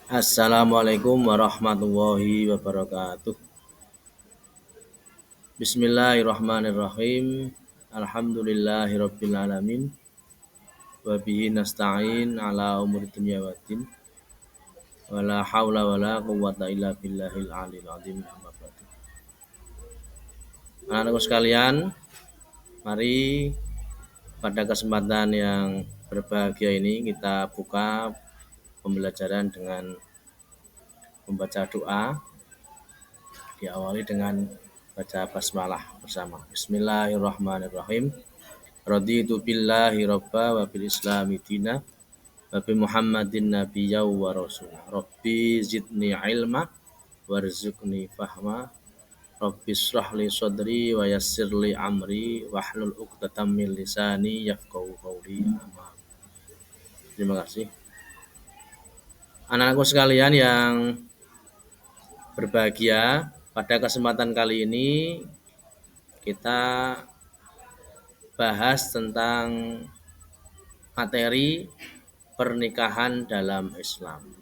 Assalamualaikum warahmatullahi wabarakatuh. Bismillahirrahmanirrahim. Alhamdulillahirabbil alamin. Wa bihi nasta'in ala umuri dunya waddin. Wala haula wala quwwata illa billahil aliyil azim. Amma ba'du. Anak-anakku sekalian, mari pada kesempatan yang berbahagia ini kita buka pembelajaran dengan membaca doa. Diawali dengan baca basmalah bersama. Bismillahirrahmanirrahim. Raditu billahi robba wa bil islami dina wa bi Muhammadin nabiyya wa rasul. Rabbi zidni ilma warzuqni fahma. Rabbi shrah li sadri wa yassir li amri wahlul 'uqdatam min lisani yafqahu qawli. Terima kasih. Anak-anakku sekalian yang berbahagia, pada kesempatan kali ini kita bahas tentang materi pernikahan dalam Islam.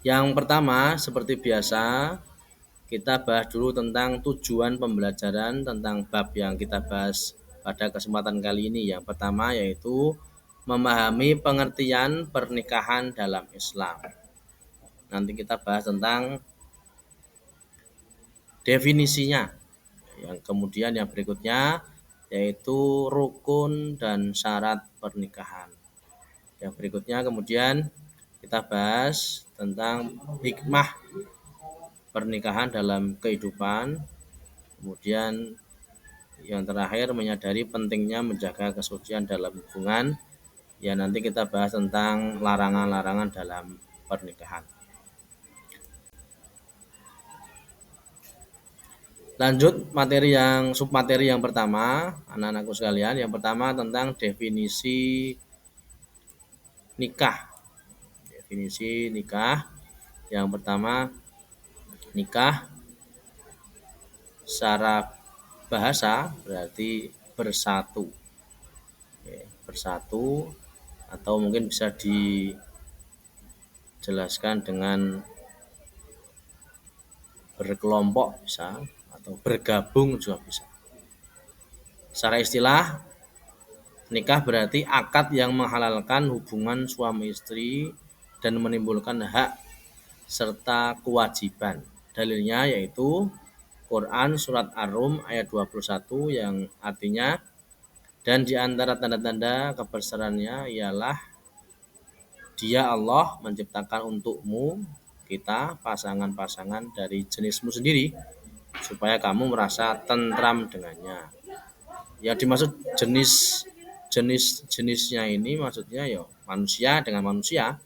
Yang pertama, seperti biasa, kita bahas dulu tentang tujuan pembelajaran tentang bab yang kita bahas pada kesempatan kali ini. Yang pertama yaitu memahami pengertian pernikahan dalam Islam. Nanti kita bahas tentang definisinya. Yang kemudian yang berikutnya yaitu rukun dan syarat pernikahan. Yang berikutnya kemudian kita bahas tentang hikmah pernikahan dalam kehidupan. Kemudian yang terakhir menyadari pentingnya menjaga kesucian dalam hubungan. Ya, nanti kita bahas tentang larangan-larangan dalam pernikahan. Lanjut submateri yang pertama, anak-anakku sekalian. Yang pertama tentang definisi nikah. Definisi nikah. Yang pertama, nikah secara bahasa berarti bersatu. Bersatu atau mungkin bisa dijelaskan dengan berkelompok bisa atau bergabung juga bisa. Secara istilah, nikah berarti akad yang menghalalkan hubungan suami istri dan menimbulkan hak serta kewajiban. Dalilnya yaitu Quran surat Ar-Rum ayat 21 yang artinya, dan di antara tanda-tanda kebesarannya ialah Dia Allah menciptakan untukmu kita pasangan-pasangan dari jenismu sendiri supaya kamu merasa tentram dengannya. Yang dimaksud jenisnya ini maksudnya ya manusia dengan manusia.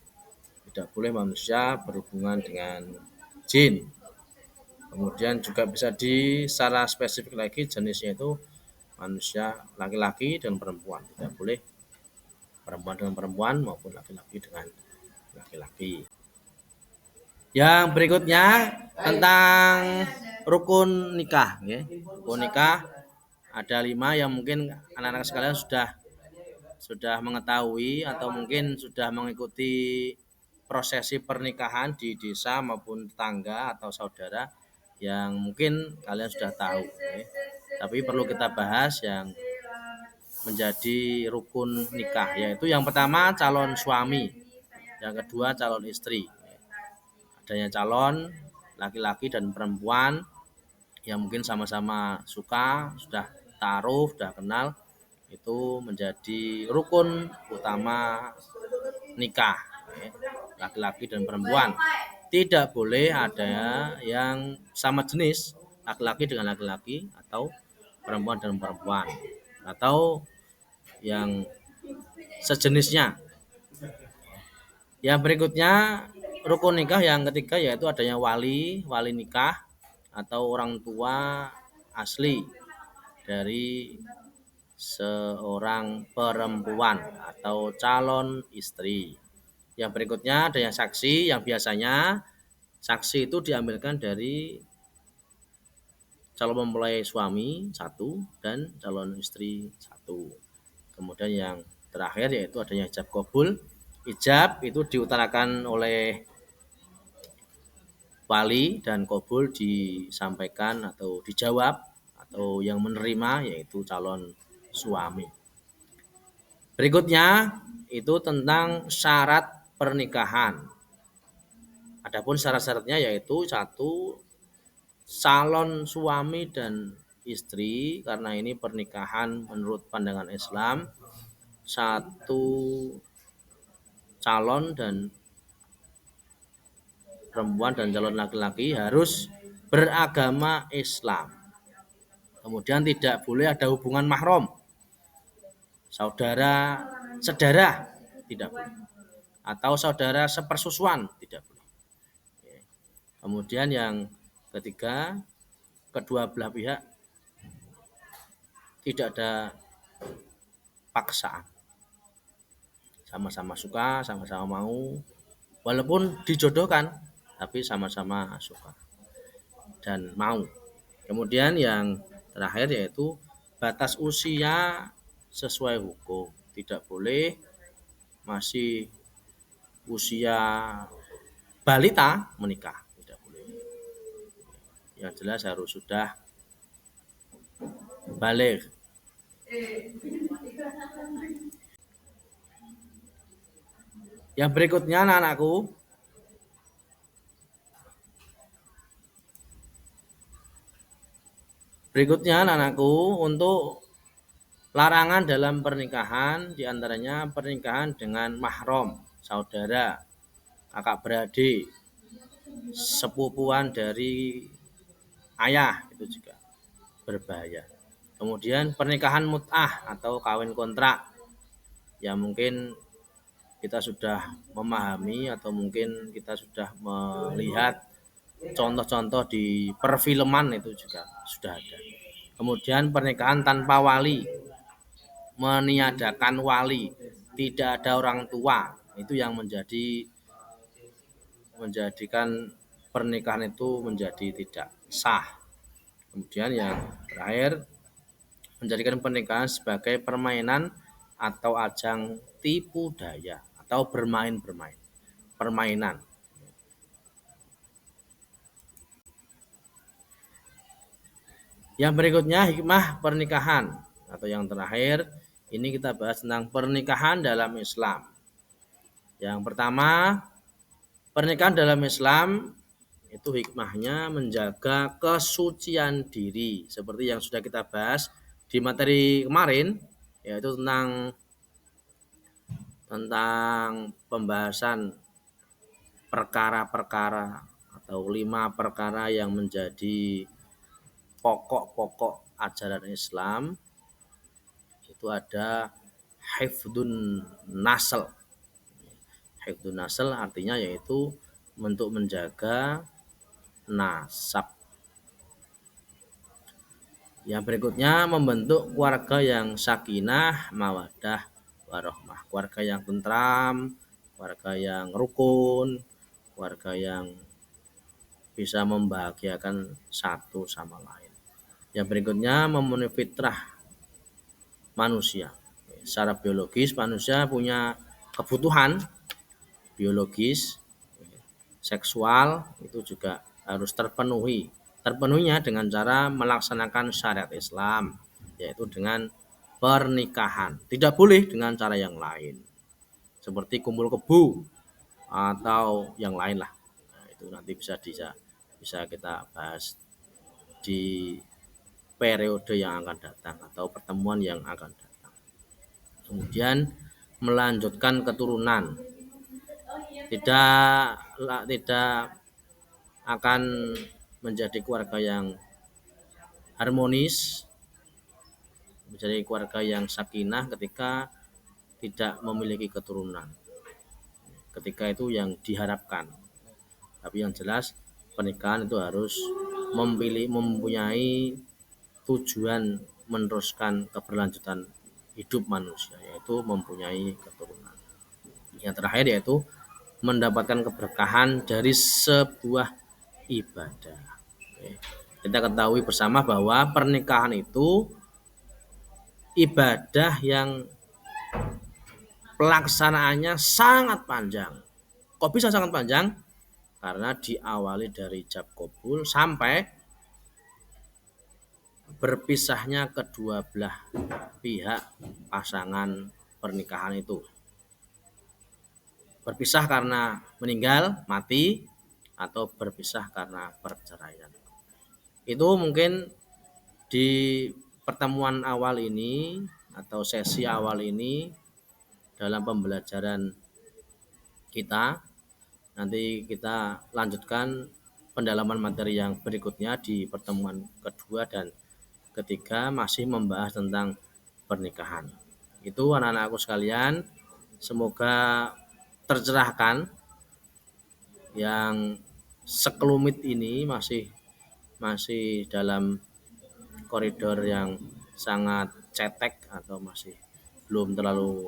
Tidak boleh manusia berhubungan dengan jin. Kemudian juga bisa secara spesifik lagi jenisnya itu manusia laki-laki dan perempuan. Tidak boleh perempuan dengan perempuan maupun laki-laki dengan laki-laki. Yang berikutnya tentang rukun nikah. Rukun nikah ada 5 yang mungkin anak-anak sekalian sudah mengetahui atau mungkin sudah mengikuti prosesi pernikahan di desa maupun tetangga atau saudara yang mungkin kalian sudah tahu. Tapi perlu kita bahas yang menjadi rukun nikah, yaitu yang pertama calon suami, yang kedua calon istri. Adanya calon laki-laki dan perempuan yang mungkin sama-sama suka, sudah taruh, sudah kenal, itu menjadi rukun utama nikah, laki-laki dan perempuan. Tidak boleh ada yang sama jenis, laki-laki dengan laki-laki atau perempuan dengan perempuan atau yang sejenisnya. Yang berikutnya rukun nikah yang ketiga yaitu adanya wali nikah atau orang tua asli dari seorang perempuan atau calon istri. Yang berikutnya adanya saksi, yang biasanya saksi itu diambilkan dari calon mempelai suami satu dan calon istri satu. Kemudian yang terakhir yaitu adanya ijab kabul. Ijab itu diutarakan oleh wali dan kabul disampaikan atau dijawab atau yang menerima yaitu calon suami. Berikutnya itu tentang syarat pernikahan. Adapun syarat-syaratnya yaitu satu, calon suami dan istri karena ini pernikahan menurut pandangan Islam, satu calon dan perempuan dan calon laki-laki harus beragama Islam. Kemudian tidak boleh ada hubungan mahram, saudara sedara tidak boleh, atau saudara sepersusuan tidak boleh. Kemudian yang ketiga, kedua belah pihak tidak ada paksaan, sama-sama suka, sama-sama mau, walaupun dijodohkan tapi sama-sama suka dan mau. Kemudian yang terakhir yaitu batas usia sesuai hukum, tidak boleh masih usia balita menikah, tidak boleh. Yang jelas harus sudah balik. Yang berikutnya anak-anakku, untuk larangan dalam pernikahan diantaranya pernikahan dengan mahram, saudara, kakak beradik, sepupuan dari ayah itu juga berbahaya. Kemudian pernikahan mut'ah atau kawin kontrak yang mungkin kita sudah memahami atau mungkin kita sudah melihat contoh-contoh di perfilman itu juga sudah ada. Kemudian pernikahan tanpa wali, meniadakan wali, tidak ada orang tua, itu yang menjadikan pernikahan itu menjadi tidak sah. Kemudian yang terakhir, menjadikan pernikahan sebagai permainan atau ajang tipu daya atau permainan. Yang berikutnya hikmah pernikahan atau yang terakhir ini kita bahas tentang pernikahan dalam Islam. Yang pertama, pernikahan dalam Islam itu hikmahnya menjaga kesucian diri seperti yang sudah kita bahas di materi kemarin, yaitu tentang pembahasan perkara-perkara atau 5 perkara yang menjadi pokok-pokok ajaran Islam. Itu ada hifdun nasl. Hifdun nasl artinya yaitu untuk menjaga nasab. Yang berikutnya membentuk keluarga yang sakinah, mawaddah, warahmah. Keluarga yang tentram, keluarga yang rukun, keluarga yang bisa membahagiakan satu sama lain. Yang berikutnya memenuhi fitrah manusia. Secara biologis manusia punya kebutuhan biologis, seksual itu juga harus terpenuhi. Terpenuhinya dengan cara melaksanakan syariat Islam, yaitu dengan pernikahan. Tidak boleh dengan cara yang lain, seperti kumpul kebo atau yang lain lah. Nah, itu nanti bisa kita bahas di periode yang akan datang atau pertemuan yang akan datang. Kemudian melanjutkan keturunan, tidak akan menjadi keluarga yang harmonis, menjadi keluarga yang sakinah ketika tidak memiliki keturunan. Ketika itu yang diharapkan. Tapi yang jelas pernikahan itu harus mempunyai tujuan meneruskan keberlanjutan hidup manusia, yaitu mempunyai keturunan. Yang terakhir yaitu mendapatkan keberkahan dari sebuah ibadah. Kita ketahui bersama bahwa pernikahan itu ibadah yang pelaksanaannya sangat panjang. Kok bisa sangat panjang? Karena diawali dari ijab kabul sampai berpisahnya kedua belah pihak pasangan pernikahan itu. Berpisah karena meninggal, mati, atau berpisah karena perceraian. Itu mungkin di pertemuan awal ini atau sesi awal ini dalam pembelajaran kita. Nanti kita lanjutkan pendalaman materi yang berikutnya di pertemuan kedua dan ketiga masih membahas tentang pernikahan. Itu anak-anakku sekalian, semoga tercerahkan yang sekelumit ini masih dalam koridor yang sangat cetek atau masih belum terlalu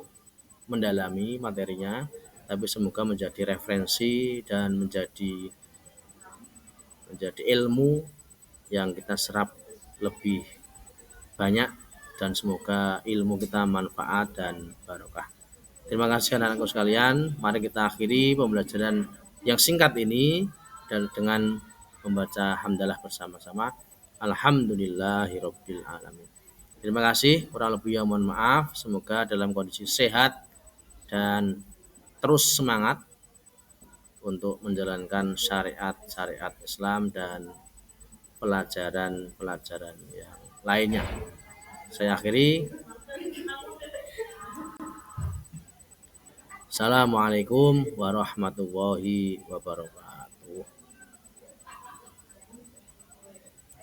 mendalami materinya, tapi semoga menjadi referensi dan menjadi ilmu yang kita serap lebih banyak dan semoga ilmu kita manfaat dan barokah. Terima kasih anak-anakku sekalian. Mari kita akhiri pembelajaran yang singkat ini dan dengan membaca hamdalah bersama-sama. Alhamdulillahirabbil alamin. Terima kasih, kurang lebihnya mohon maaf. Semoga dalam kondisi sehat dan terus semangat untuk menjalankan syariat-syariat Islam dan pelajaran-pelajaran yang lainnya. Saya akhiri. Assalamualaikum warahmatullahi wabarakatuh.